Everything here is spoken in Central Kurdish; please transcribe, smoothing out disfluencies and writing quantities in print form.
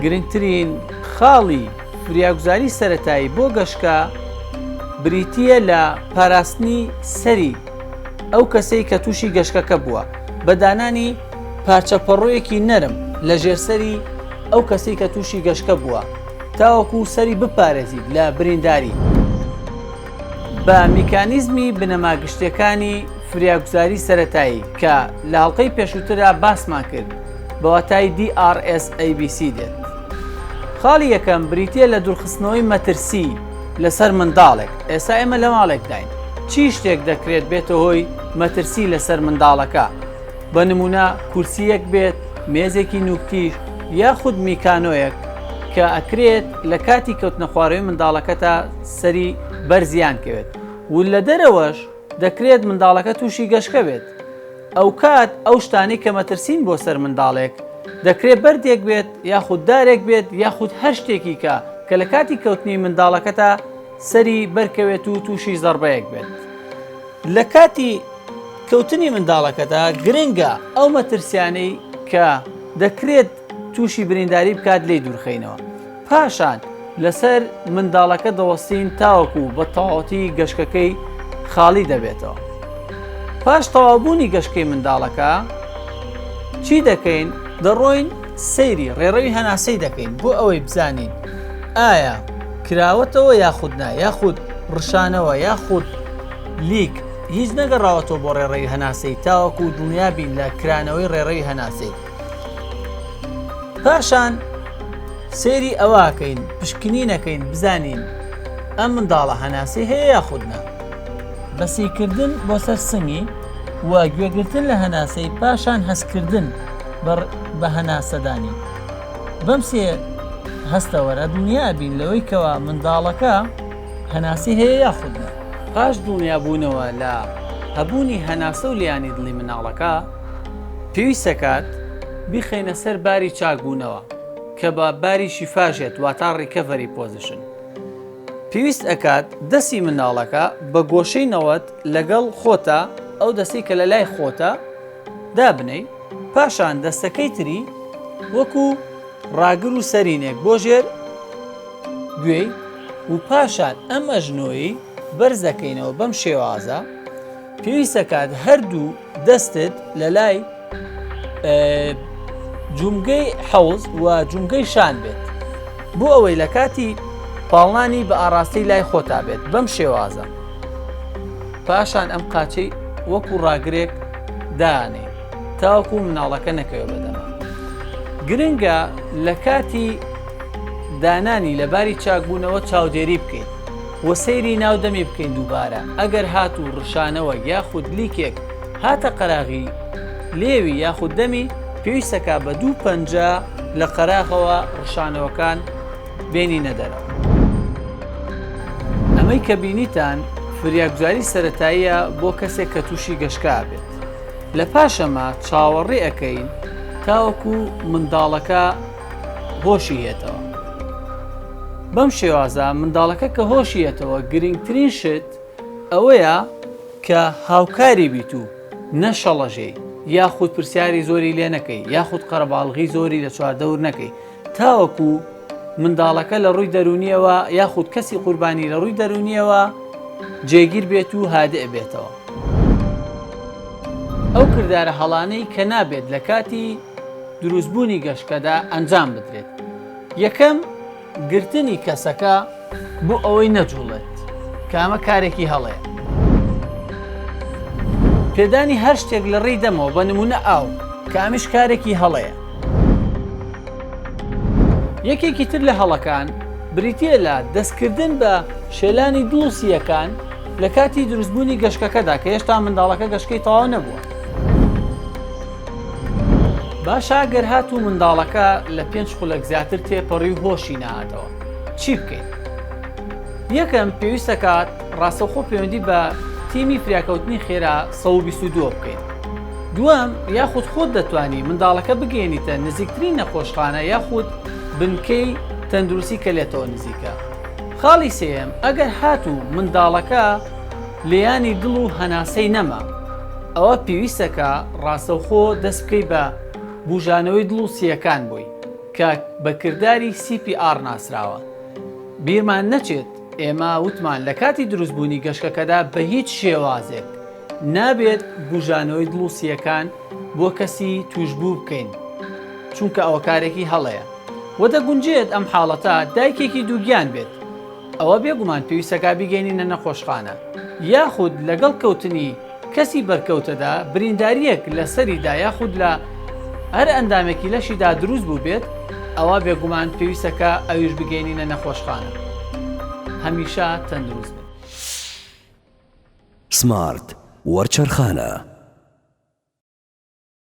گرنگترین خاڵی فریاگوزاری سەرەتایی بۆ گەشتکە بریتیە لە پاراستنی سەری ئەو کەسەی کە تووشی گەشتەکە بووە بە دانانی پارچەپەڕۆیەکی نەرم لە ژێرسەری ئەو کەسەی کە تووشی گەشتکە بووە تاوەکو سەری بپارێزیت لە برینداری. بە میکانیزمی بنەماگشتیەکانی فریاگوزاری سەرەتایی کە لە هەڵقەی پێشووترا باسمان کرد بە واتای DRS-ABC دێت. خاڵی یەکەم بریتیە لە دوورخستنەوەی مەترسی لەسەر منداڵێک. ئێستا ئێمە لە ماڵێک داین، چی شتێک دەکرێت بێتە هۆی مەترسی لەسەر منداڵەکە؟ بە نمونە کورسیەک بێت، مێزێکی نوکتیش یاخود میکانۆیەک کە ئەکرێت لە کاتی کەوتنە خوارەوەی منداڵەکەتە سەری بەرزیان کەوێت و لە دەرەوەش دەکرێت منداڵەکە تووشی گەشتکە بێت. ئەو کات ئەو شتانی کە مەترسین بۆ سەر منداڵێک دەکرێت بەردێک بێت یاخود دارێک بێت یاخود هەر شتێکی کە لە کاتی کەوتنی منداڵەکەتە سەری بەرکەوێت و تووشی زەربەیەک بێت. لە کاتی کەوتنی منداڵەکەدا گرنگە ئەو مەترسیانەی کە دەکرێت تووشی برینداری بکات لێی دوورخینەوە. پاشان لەسەر منداڵەکە دەوەستین تاوەکو بە تەواوەتی گەشتەکەی خاڵی دەبێتەوە. پاش تەواوبوونی گەشتکەی منداڵەکە چی دەکەین؟ دەڕۆین سەیری ڕێڕەوی هەناسەی دەکەین بۆ ئەوەی بزانین ئایا کراوەتەوە یاخود نا، یاخود ڕشانەوە یاخود لیک هیچ نەگەڕاوەتەوە بۆ ڕێڕەوی هەناسەی تاوەکو دڵنیابین لە کرانەوەی ڕێڕەوی هەناسەی. پاشان سەیری ئەوەکەین، پشکنی نەکەین بزانین ئەم منداڵە هەناسەی هەیە یاخود نا. بەسیکردن بۆ سەر سنگی و گوێگرتن لە هەناسەی، پاشان هەستکردن بە هەناسەدانی. بەم سێ هەستەوەرە دڵنیابین لەوەی کەوا منداڵەکە هەناسی هەیە یاخود نا. پاش دڵنیابوونەوە لە هەبوونی هەناسە و لیانی دڵی مناڵەکە پێویستە کات بیخەینە سەر باری چاکبوونەوە کە بە باری شیفاژێت واتە ڕیکەڤەری پۆزیشن. پێویست ئەکات دەستی مناڵەکە بە گۆشەی نەوەت لەگەڵ خۆتە ئەو دەستی کە لە لای خۆتە دابنەی، پاشان دەستەکەی تری وەکو ڕاگر و سەرینێک بۆ ژێر گوێی و پاشان ئەم ئەژنۆیی بەرز دەکەینەوە. بەم شێوازە پێویستە کات هەردوو دەستت لە لای جومگەی حەوز و جومگەی شان بێت بۆ ئەوەی لە کاتی پاڵنانی بە ئاڕاستی لای خۆتا بێت. بەم شێوازە پاشان ئەم قاچەی وەکو ڕاگرێک دانێ تاوەکو مناڵەکە نەکەوێت بەدەما. گرنگە لە کاتی دانانی لە باری چاکبوونەوە چاودێری بکەیت و سەیری ناودەمی بکەین دووبارە. ئەگەر هاتوو ڕشانەوە یاخود لیکێک هاتە قەراغی لێوی یاخود دەمی، پێویستەکە بە 2 پەنجە لە قەراغەوە ڕشانەوەکان بێنینە دەرەوە. ئەمەی کە بینیتان فریاگوزاری سەرەتاییە بۆ کەسێک کە تووشی گەشتکە بێت. لە پاشەمە چاوەڕێ ئەەکەین تاوەکو منداڵەکە هۆشی هێتەوە. بەم شێوازە منداڵەکە کە هۆشی هێتەوە گرنگترین شت ئەوەیە کە هاوکاری بیت و نەشەڵەژەی یاخود پرسیاری زۆری لێ نەکەی یاخود قەرەباڵغی زۆری لە چواردەور نەکەی تاوەکو منداڵەکە لە ڕووی دەرونیەوە یاخود کەسی قوربانی لە ڕووی دەرونیەوە جێگیر بێت و هادئ بێتەوە. ئەو کردارە هەڵانەی کە نابێت لە کاتی دروستبوونی گەشتکەدا ئەنجام بدرێت. یەکەم گرتنی کەسەکە بۆ ئەوەی نەجوڵێت کە ئەمە کارێکی هەڵەیە. پێدانی هەر شتێک لە ڕێی دەمەوە بە نمونە ئاو کە ئەمیش کارێکی هەڵەیە. یەکێکی تر لە هەڵەکان بریتیە لە دەستکردن بە شێلانی دڵسیەکان لە کاتی دروستبوونی گەشتەکەدا کە هێشتا منداڵەکە گەشتکەی تەواو نەبووە. باشە گەر هاتوو منداڵەکە لە 5 خولەک زیاتر تێپەڕی و هۆشی نەهاتەوە چی بکەین؟ یەکەم پێویستە کات ڕاستەوخۆ پەیوەندی بە تیمی فریاکەوتنی خێرا 122 بکەین. دووەم یاخود خۆت دەتوانی منداڵەکە بگەێنیتە نزیکترین نەخۆشخانە یاخود بنکەی تەندروستی کە لێتەوە نزیکە. خاڵی سێم ئەگەر هاتوو منداڵەکە لێیانی دڵ و هەناسەی نەما ئەوە پێویستەکە ڕاستەوخۆ دەست بکەی بە بوژانەوەی دڵ و سیەکان بووی کە بەکردداری CPR ناسراوە. بیرمان نەچێت ئێمە وتمان لە کاتی دروستبوونی گەشتەکەدا بە هیچ شێوازێک نابێت بژانەوەی دڵوسیەکان بۆ کەسی توشبوو بکەین، چونکە ئەوە کارێکی هەڵەیە و دەگونجێت ئەم حاڵەتە دایکێکی دووگیان بێت. ئەوە بێگومان پێویستەکە بیگەینە نەخۆشخانە یاخود لەگەڵ کەوتنی کەسی بەرکەوتەدا برینداریەک لەسەریدا یاخود لە هەر ئەندامێکی لەشیدا دروست بوو بێت، ئەوە بێگومان پێویستەکە ئەویش بگەینە نەخۆشخانە. هەمیشە تەندروست بن. سمارت وەرچەرخانە.